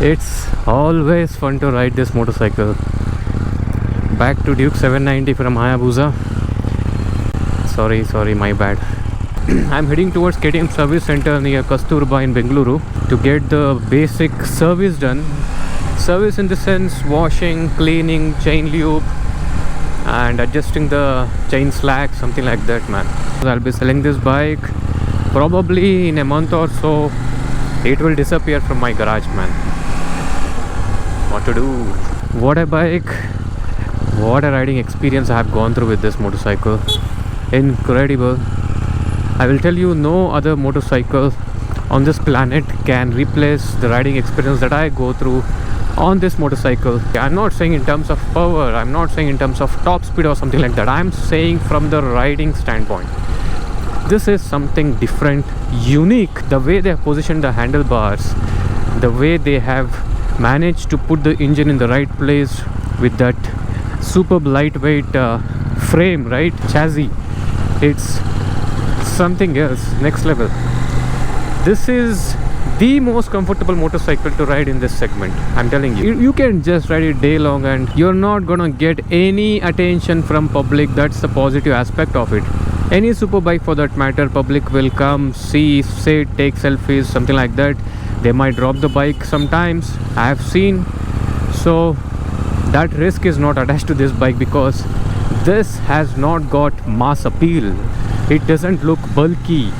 It's always fun to ride this motorcycle. Back to Duke 790 from Hayabusa. Sorry, my bad. I'm heading towards KTM service center near Kasturba in Bengaluru to get the basic service done. Service in the sense washing, cleaning, chain loop and adjusting the chain slack, something like that, man. I'll be selling this bike probably in a month or so. It will disappear from my garage, man. What to do? What a bike, what a riding experience I have gone through with this motorcycle. Incredible. I will tell you, no other motorcycle on this planet can replace the riding experience that I go through on this motorcycle. I'm not saying in terms of power, I'm not saying in terms of top speed or something like that. I'm saying from the riding standpoint. This is something different, unique. The way they have positioned the handlebars, the way they have managed to put the engine in the right place with that superb lightweight frame, right? Chassis. It's something else, next level. This is the most comfortable motorcycle to ride in this segment. I'm telling you, you can just ride it day long and you're not gonna get any attention from public. That's the positive aspect of it. Any super bike for that matter, public will come, see, sit, take selfies, something like that. They might drop the bike sometimes, I have seen. So that risk is not attached to this bike because this has not got mass appeal. It doesn't look bulky,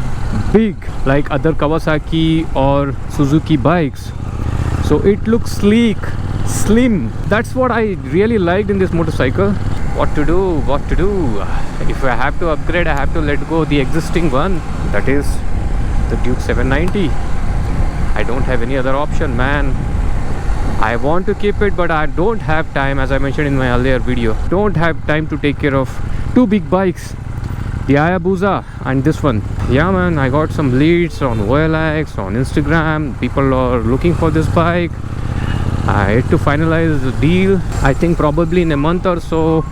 big like other Kawasaki or Suzuki bikes. So it looks sleek, slim. That's what I really liked in this motorcycle. What to do? If I have to upgrade, I have to let go the existing one, that is the Duke 790. I don't have any other option, man. I want to keep it, but I don't have time, as I mentioned in my earlier video. Don't have time to take care of two big bikes, the Hayabusa and this one. Yeah, man, I got some leads on OLX, on Instagram. People are looking for this bike. I had to finalize the deal. I think probably in a month or so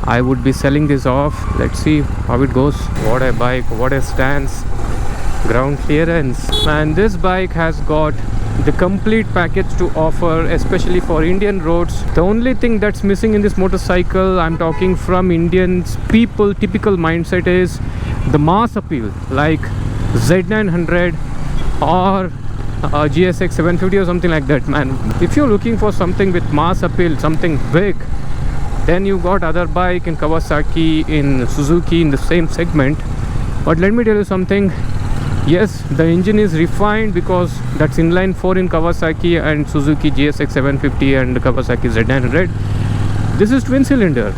I would be selling this off. Let's see how it goes. What a bike, what a stance, ground clearance. And this bike has got the complete package to offer, especially for Indian roads. The only thing that's missing in this motorcycle, I'm talking from Indians people typical mindset, is the mass appeal like Z900 or GSX 750 or something like that, man. If you're looking for something with mass appeal, something big, then you got other bike in Kawasaki, in Suzuki in the same segment. But let me tell you something. Yes, the engine is refined because that's inline 4 in Kawasaki and Suzuki GSX 750 and Kawasaki Z900. This is twin cylinder.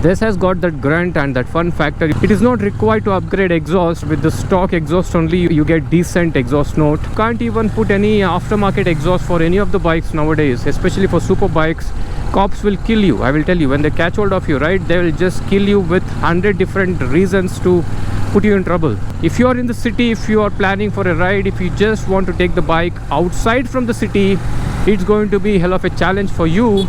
This has got that grunt and that fun factor. It is not required to upgrade exhaust. With the stock exhaust only, you get decent exhaust note. Can't even put any aftermarket exhaust for any of the bikes nowadays, especially for super bikes. Cops will kill you. I will tell you, when they catch hold of you, right, they will just kill you with 100 different reasons to put you in trouble. If you are in the city, if you are planning for a ride, if you just want to take the bike outside from the city, it's going to be hell of a challenge for you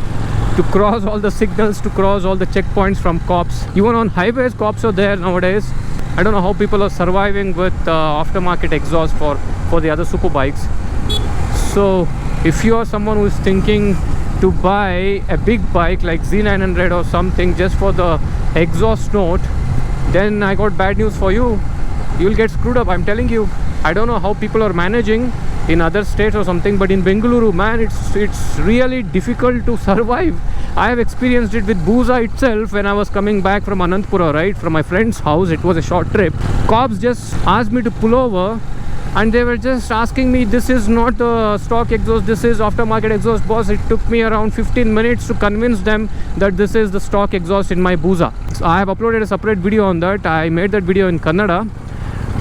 to cross all the signals, to cross all the checkpoints from cops. Even on highways, cops are there nowadays. I don't know how people are surviving with aftermarket exhaust for the other super bikes. So if you are someone who is thinking to buy a big bike like Z900 or something just for the exhaust note, then I got bad news for you. You'll get screwed up, I'm telling you. I don't know how people are managing in other states or something, but in Bengaluru, man, it's really difficult to survive. I have experienced it with Busa itself when I was coming back from Anantapura, right, from my friend's house. It was a short trip. Cops just asked me to pull over and they were just asking me, this is not the stock exhaust, this is aftermarket exhaust, boss. It took me around 15 minutes to convince them that this is the stock exhaust in my Busa. So I have uploaded a separate video on that. I made that video in Kannada.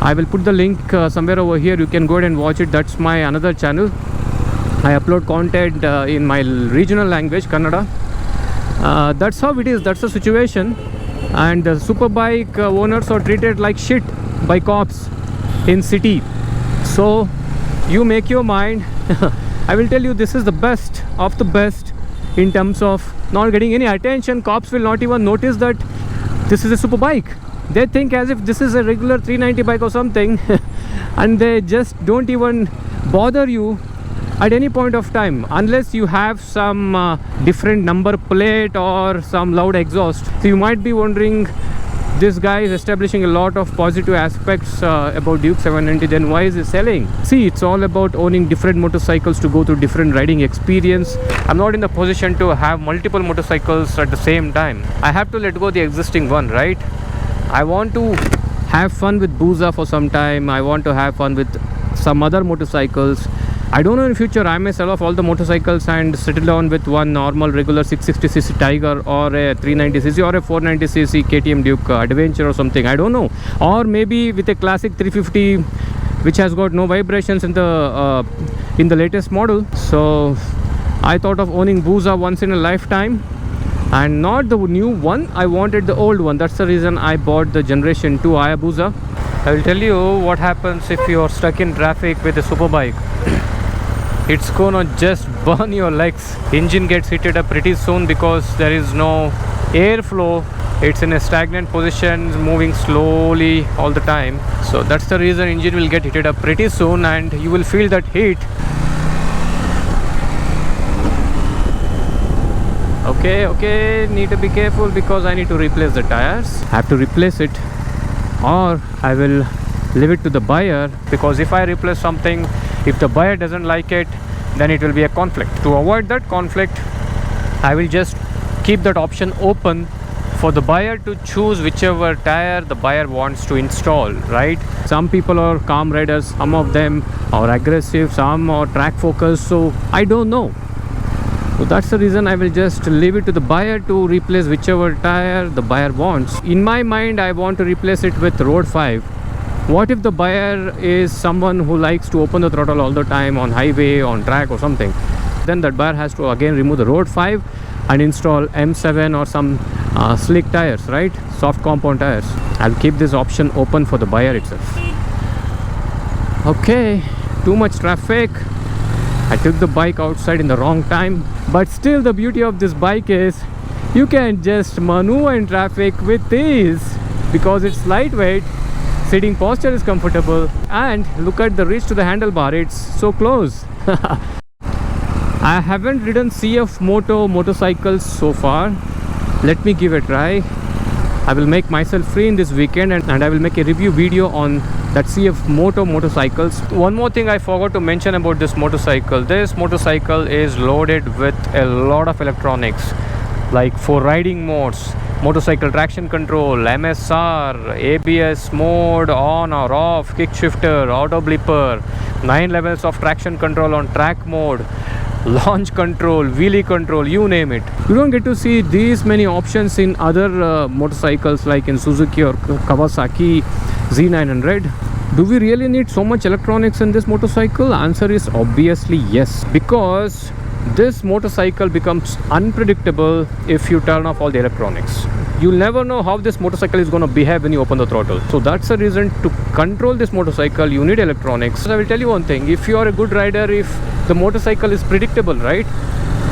I will put the link somewhere over here. You can go ahead and watch it. That's my another channel. I upload content in my regional language, Kannada. That's how it is. That's the situation. And the superbike owners are treated like shit by cops in city. So you make your mind. I will tell you, this is the best of the best in terms of not getting any attention. Cops will not even notice that this is a super bike. They think as if this is a regular 390 bike or something and they just don't even bother you at any point of time unless you have some different number plate or some loud exhaust. So you might be wondering, this guy is establishing a lot of positive aspects about Duke 790, then why is he selling? See, it's all about owning different motorcycles to go through different riding experience. I'm not in the position to have multiple motorcycles at the same time. I have to let go the existing one, right? I want to have fun with Buza for some time. I want to have fun with some other motorcycles. I don't know, in future I may sell off all the motorcycles and settle down with one normal regular 660cc Tiger or a 390cc or a 490cc KTM Duke Adventure or something. I don't know. Or maybe with a classic 350 which has got no vibrations in the latest model. So I thought of owning Buza once in a lifetime, and not the new one. I wanted the old one. That's the reason I bought the Generation 2 Hayabusa. I will tell you what happens if you're stuck in traffic with a superbike. It's gonna just burn your legs. Engine gets heated up pretty soon because there is no airflow. It's in a stagnant position, moving slowly all the time. So that's the reason engine will get heated up pretty soon, and you will feel that heat. Okay, need to be careful because I need to replace the tires. I have to replace it, or I will leave it to the buyer, because if I replace something, if the buyer doesn't like it, then it will be a conflict. To avoid that conflict, I will just keep that option open for the buyer to choose whichever tire the buyer wants to install, right? Some people are calm riders, some of them are aggressive, some are track focused, so I don't know. So that's the reason I will just leave it to the buyer to replace whichever tire the buyer wants. In my mind, I want to replace it with Road 5. What if the buyer is someone who likes to open the throttle all the time on highway, on track or something? Then that buyer has to again remove the Road 5 and install M7 or some slick tires, right? Soft compound tires. I'll keep this option open for the buyer itself. Okay, too much traffic. I took the bike outside in the wrong time. But still, the beauty of this bike is you can just maneuver in traffic with ease because it's lightweight. Sitting posture is comfortable, and look at the reach to the handlebar, it's so close. I haven't ridden CF Moto motorcycles so far. Let me give it a try. I will make myself free in this weekend, and I will make a review video on that CF Moto motorcycles. One more thing I forgot to mention about this motorcycle. This motorcycle is loaded with a lot of electronics, like 4 riding modes, motorcycle traction control, MSR, ABS mode on or off, kick shifter, auto blipper, 9 levels of traction control on track mode, launch control, wheelie control, you name it. You don't get to see these many options in other motorcycles like in Suzuki or Kawasaki Z900. Do we really need so much electronics in this motorcycle? Answer is obviously yes, because this motorcycle becomes unpredictable if you turn off all the electronics. You'll never know how this motorcycle is going to behave when you open the throttle. So that's the reason to control this motorcycle, you need electronics. So I will tell you one thing, if you are a good rider, if the motorcycle is predictable, right,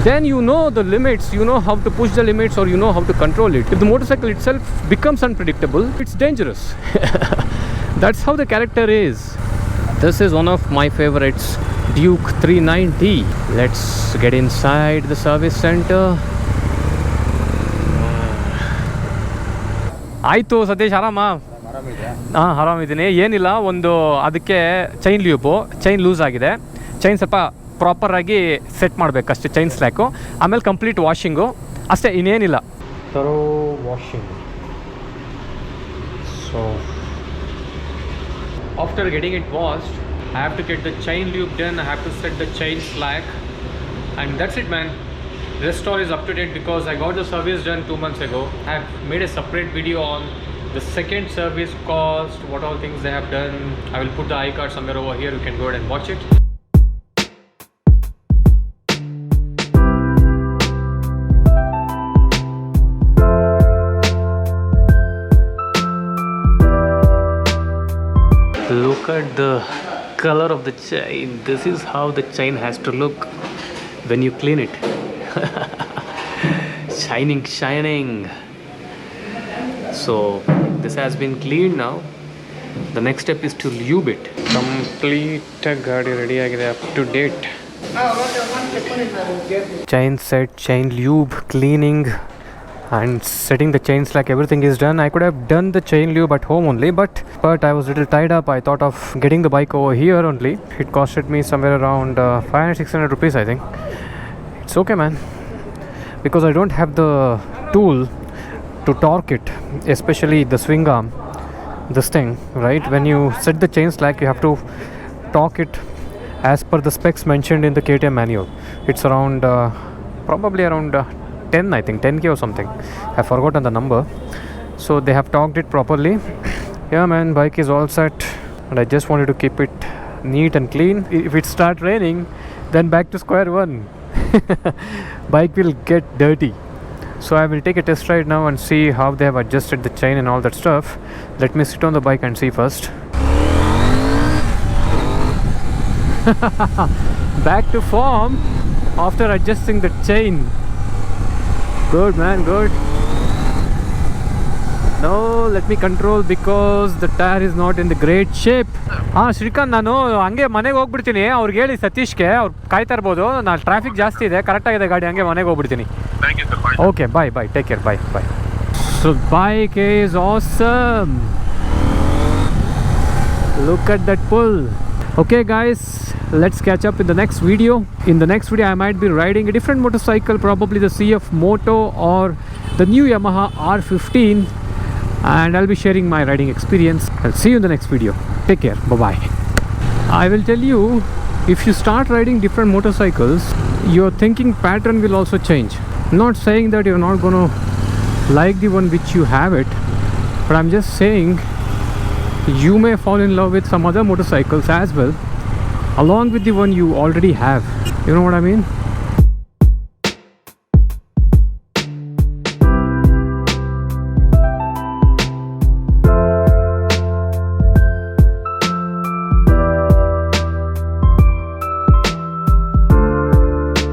then you know the limits, you know how to push the limits, or you know how to control it. If the motorcycle itself becomes unpredictable, it's dangerous. That's how the character is. This is one of my favorites, Duke 390. Let's get inside the service center. ಆಯಿತು ಸತೀಶ್, ಆರಾಮಾ? ಹಾಂ, ಆರಾಮಿದ್ದೀನಿ. ಏನಿಲ್ಲ, ಒಂದು ಅದಕ್ಕೆ chain loose ಆಗಿದೆ. Chain ಸ್ವಲ್ಪ ಪ್ರಾಪರಾಗಿ set ಮಾಡಬೇಕಷ್ಟೇ, chain ಸ್ಲ್ಯಾಕು. ಆಮೇಲೆ complete washing ಅಷ್ಟೇ, ಇನ್ನೇನಿಲ್ಲ. Thorough washing. So after getting it washed, I have to get the chain loop done, I have to set the chain slack, and that's it, man. Rest all is up to date because I got the service done 2 months ago. I have made a separate video on the second service cost, what all things they have done. I will put the iCard somewhere over here, you can go ahead and watch it. Look at the color of the chain. This is how the chain has to look when you clean it. shining. So this has been cleaned now. The next step is to lube it. Complete ಗಾಡಿ ready ಆಗಿದೆ, up to date. Chain set, chain lube, cleaning and setting the chain slack, everything is done. I could have done the chain lube at home only, but I was a little tied up. I thought of getting the bike over here only. It costed me somewhere around 500-600 rupees, I think. It's okay, man, because I don't have the tool to torque it, especially the swing arm, this thing, right? When you set the chain slack, you have to torque it as per the specs mentioned in the KTM manual. It's around probably around 10, I think 10k or something. I've forgotten the number. So they have torqued it properly. Yeah, man, bike is all set, and I just wanted to keep it neat and clean. If it starts raining, then back to square one. Bike will get dirty. So I will take a test ride now and see how they have adjusted the chain and all that stuff. Let me sit on the bike and see first. Back to form after adjusting the chain. Good, man, good. No, let me control because the tire is not in the great shape. Srikanth, ನಾನು ಹಂಗೆ ಮನೆಗೆ ಹೋಗ್ಬಿಡ್ತೀನಿ. ಅವ್ರಿಗೆ ಹೇಳಿ ಸತೀಶ್ಗೆ, ಅವ್ರು ಕಾಯ್ತಾ ಇರ್ಬೋದು. ನಾನು ಟ್ರಾಫಿಕ್ ಜಾಸ್ತಿ ಇದೆ, ಕರೆಕ್ಟಾಗಿದೆ ಗಾಡಿ, ಹಂಗೆ ಮನೆಗೆ ಹೋಗ್ಬಿಡ್ತೀನಿ. Okay, bye, take care, bye. So bike is awesome. Look at that pull. Okay guys, let's catch up in the next video. In the next video I might be riding a different motorcycle, probably the CF Moto or the new Yamaha R15, and I'll be sharing my riding experience. I'll see you in the next video. Take care, bye bye. I will tell you, if you start riding different motorcycles, your thinking pattern will also change. Not saying that you're not going to like the one which you have it, but I'm just saying you may fall in love with some other motorcycles as well, along with the one you already have. You know what I mean?